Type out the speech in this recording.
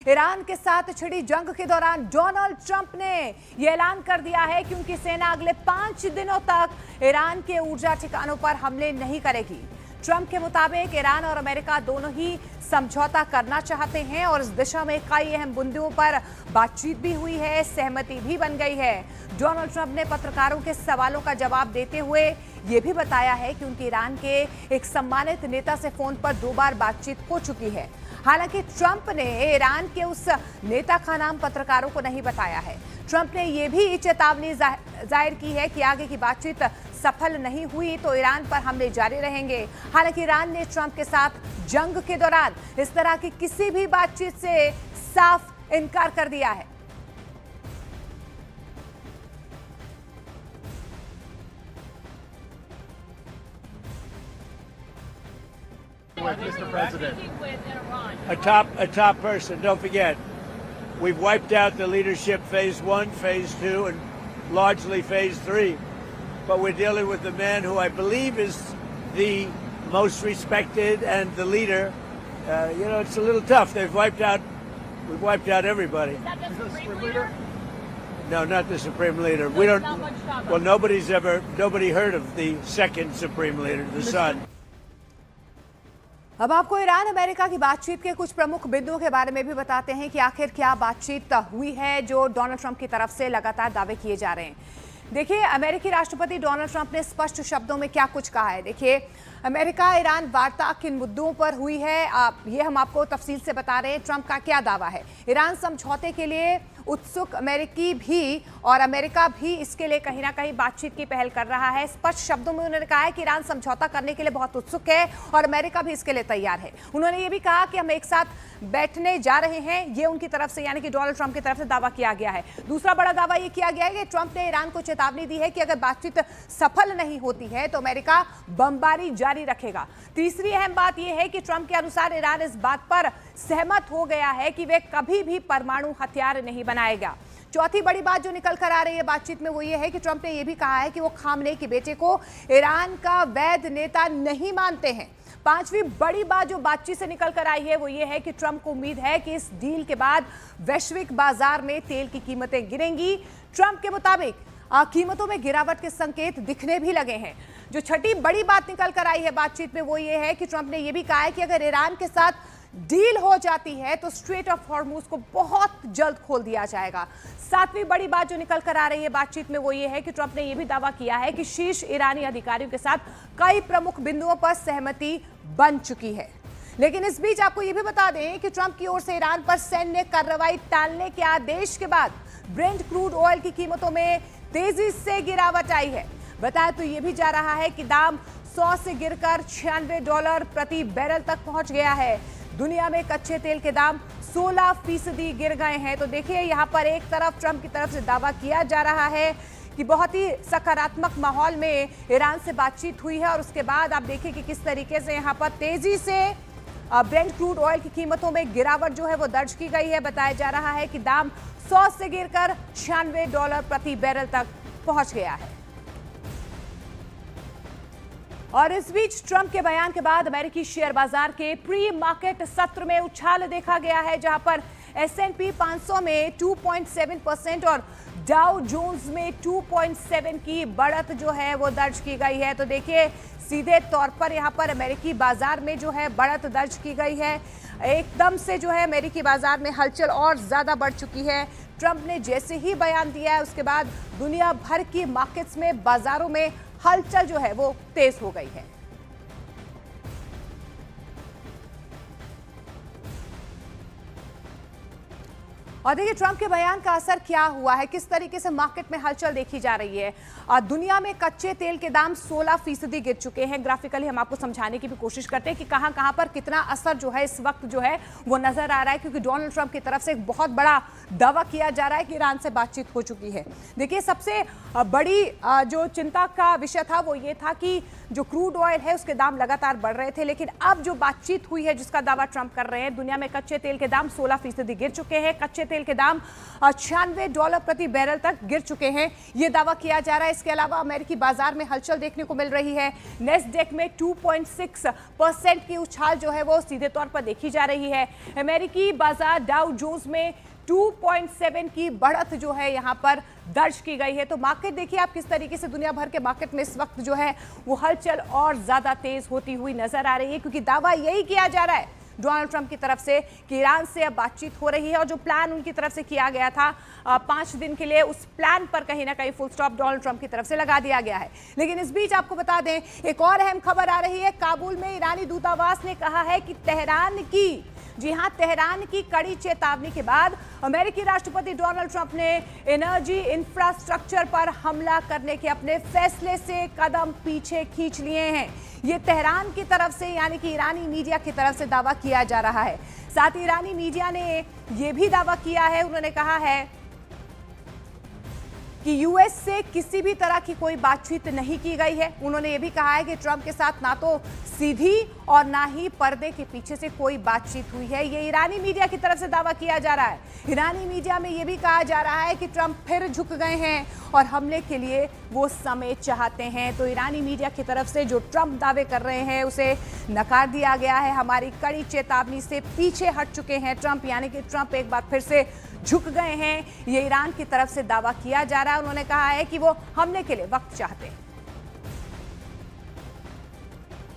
Iran के साथ छिड़ी जंग के दौरान डोनाल्ड ट्रंप ने यह ऐलान कर दिया है कि उनकी सेना अगले 5 दिनों तक ईरान के ऊर्जा ठिकानों पर हमले नहीं करेगी। ट्रंप के मुताबिक ईरान और अमेरिका दोनों ही समझौता करना चाहते हैं और इस दिशा में कई अहम बिंदुओं पर बातचीत भी हुई है, सहमति भी बन गई है। डोनाल्ड ट्रंप ने पत्रकारों के सवालों का जवाब देते हुए यह भी बताया है कि उनकी ईरान के एक सम्मानित नेता से फोन पर 2 बार बातचीत हो चुकी है। हालांकि ट्रंप ने ईरान के उस नेता का नाम पत्रकारों को नहीं बताया है। ट्रंप ने यह भी चेतावनी जाहिर की है कि आगे की बातचीत सफल नहीं हुई तो ईरान पर हमले जारी रहेंगे। हालांकि ईरान ने ट्रंप के साथ जंग के दौरान इस तरह की किसी भी बातचीत से साफ इनकार कर दिया है। With Mr. President, a top person. Don't forget, we've wiped out the leadership phase 1, phase 2, and largely phase 3. But we're dealing with the man who I believe is the most respected and the leader. It's a little tough. We've wiped out everybody. Is that the Supreme Leader? No, not the Supreme Leader. We don't. Well, nobody heard of the second Supreme Leader, the son. अब आपको Iran America की बातचीत के कुछ प्रमुख बिंदुओं के बारे में भी बताते हैं कि आखिर क्या बातचीत हुई है जो डोनाल्ड ट्रंप की तरफ से लगातार दावे किए जा रहे हैं। देखिए, अमेरिकी राष्ट्रपति डोनाल्ड ट्रंप ने स्पष्ट शब्दों में क्या कुछ कहा है। देखिए, अमेरिका ईरान वार्ता किन मुद्दों पर हुई है ये हम आपको तफसील से बता रहे हैं। ट्रंप का क्या दावा है? ईरान समझौते के लिए उत्सुक अमेरिकी भी और अमेरिका भी इसके लिए कहीं ना कहीं बातचीत की पहल कर रहा है। स्पष्ट शब्दों में उन्होंने कहा है कि ईरान समझौता करने के लिए बहुत उत्सुक है और अमेरिका भी इसके लिए तैयार है। उन्होंने ये भी कहा कि हम एक साथ बैठने जा रहे हैं, ये उनकी तरफ से यानी कि डोनाल्ड ट्रंप की तरफ से दावा किया गया है। दूसरा बड़ा दावा ये किया गया है कि ट्रंप ने ईरान को चेतावनी दी है कि अगर बातचीत सफल नहीं होती है तो अमेरिका बमबारी जारी रखेगा। तीसरी अहम बात यह है कि ट्रंप के अनुसार ईरान इस बात पर सहमत हो गया है कि वे कभी भी परमाणु हथियार नहीं बनाएगा। चौथी बड़ी बात जो निकल कर आ रही है बातचीत में वो ये है कि ट्रंप ने यह भी कहा है कि वो खामनेई के बेटे को ईरान का वैध नेता नहीं मानते हैं। पांचवी बड़ी बात जो बातचीत से निकल कर आई है वो ये है कि ट्रंप को उम्मीद है कि इस डील के बाद वैश्विक बाजार में तेल की कीमतें गिरेंगी। ट्रंप के मुताबिक कीमतों में गिरावट के संकेत दिखने भी लगे हैं। जो छठी बड़ी बात निकल कर आई है बातचीत में वो ये है कि ट्रंप ने यह भी कहा है कि अगर ईरान के साथ डील हो जाती है तो स्ट्रेट ऑफ हॉर्मुज को बहुत जल्द खोल दिया जाएगा। सातवीं बड़ी बात जो निकल कर आ रही है बातचीत में वो ये है कि ट्रंप ने यह भी दावा किया है कि शीर्ष ईरानी अधिकारियों के साथ कई प्रमुख बिंदुओं पर सहमति बन चुकी है। लेकिन इस बीच आपको यह भी बता दें कि ट्रंप की ओर से ईरान पर सैन्य कार्रवाई टालने के आदेश के बाद ब्रेंट क्रूड ऑयल की कीमतों में तेजी से गिरावट आई है। बताया तो यह भी जा रहा है कि दाम 100 से गिरकर $96 प्रति बैरल तक पहुंच गया है। दुनिया में कच्चे तेल के दाम 16% गिर गए हैं। तो देखिए, यहां पर एक तरफ ट्रंप की तरफ से दावा किया जा रहा है कि बहुत ही सकारात्मक माहौल में ईरान से बातचीत हुई है और उसके बाद आप देखिए कि किस तरीके से यहां पर तेजी से ब्रेंट क्रूड ऑयल की कीमतों में गिरावट जो है वो दर्ज की गई है। बताया जा रहा है कि दाम 100 से गिरकर $96 प्रति बैरल तक पहुंच गया है। और इस बीच ट्रंप के बयान के बाद अमेरिकी शेयर बाजार के प्री मार्केट सत्र में उछाल देखा गया है, जहां पर S&P 500 में 2.7% और डाउ जोन्स में 2.7 की बढ़त जो है वो दर्ज की गई है। तो देखिए, सीधे तौर पर यहां पर अमेरिकी बाजार में जो है बढ़त दर्ज की गई है। एकदम से जो है अमेरिकी बाजार में हलचल और ज्यादा बढ़ चुकी है। ट्रंप ने जैसे ही बयान दिया है उसके बाद दुनिया भर की मार्केट्स में, बाजारों में हलचल जो है वो तेज हो गई है। और देखिए, ट्रंप के बयान का असर क्या हुआ है, किस तरीके से मार्केट में हलचल देखी जा रही है। दुनिया में कच्चे तेल के दाम 16% गिर चुके हैं। ग्राफिकली हम आपको समझाने की भी कोशिश करते हैं कि कहां पर कितना असर जो है इस वक्त जो है वो नजर आ रहा है, क्योंकि डोनाल्ड ट्रंप की तरफ से एक बहुत बड़ा दावा किया जा रहा है कि ईरान से बातचीत हो चुकी है। देखिए, सबसे बड़ी जो चिंता का विषय था वो ये था कि जो क्रूड ऑयल है उसके दाम लगातार बढ़ रहे थे, लेकिन अब जो बातचीत हुई है जिसका दावा ट्रंप कर रहे हैं, दुनिया में कच्चे तेल के दाम 16% गिर चुके हैं। कच्चे तेल तेल के दाम $96 प्रति बैरल तक गिर चुके हैं, ये दावा किया जा रहा है। इसके अलावा अमेरिकी बाजार में हलचल देखने को मिल रही है। नेस्डेक में 2.6% की उछाल जो है वो सीधे तौर पर देखी जा रही है। अमेरिकी बाजार डाउ जोन्स में 2.7 की बढ़त जो है यहां पर दर्ज की गई है। तो मार्केट देखिए आप किस तरीके से दुनिया भर के मार्केट में इस वक्त जो है वो हलचल और ज्यादा तेज होती हुई नजर आ रही है, क्योंकि दावा यही किया जा रहा है डोनाल्ड ट्रंप की तरफ से कि ईरान से अब बातचीत हो रही है और जो प्लान उनकी तरफ से किया गया था 5 दिन के लिए, उस प्लान पर कहीं ना कहीं फुल स्टॉप डोनाल्ड ट्रंप की तरफ से लगा दिया गया है। लेकिन इस बीच आपको बता दें एक और अहम खबर आ रही है। काबुल में ईरानी दूतावास ने कहा है कि तेहरान की कड़ी चेतावनी के बाद अमेरिकी राष्ट्रपति डोनाल्ड ट्रंप ने एनर्जी इंफ्रास्ट्रक्चर पर हमला करने के अपने फैसले से कदम पीछे खींच लिए हैं। ये तेहरान की तरफ से यानी कि ईरानी मीडिया की तरफ से दावा किया जा रहा है। साथ ही ईरानी मीडिया ने यह भी दावा किया है, उन्होंने कहा है कि यूएस से किसी भी तरह की कोई बातचीत नहीं की गई है। उन्होंने ये भी कहा है कि ट्रंप के साथ ना तो सीधी और ना ही पर्दे के पीछे से कोई बातचीत हुई है। ये ईरानी मीडिया की तरफ से दावा किया जा रहा है। ईरानी मीडिया में ये भी कहा जा रहा है कि ट्रंप फिर झुक गए हैं और हमले के लिए वो समय चाहते हैं। तो ईरानी मीडिया की तरफ से जो ट्रंप दावे कर रहे हैं उसे नकार दिया गया है। हमारी कड़ी चेतावनी से पीछे हट चुके हैं ट्रंप, यानी कि ट्रंप एक बार फिर से झुक गए हैं। ये ईरान की तरफ से दावा किया जा रहा है। उन्होंने कहा है कि वो हमले के लिए वक्त चाहते हैं।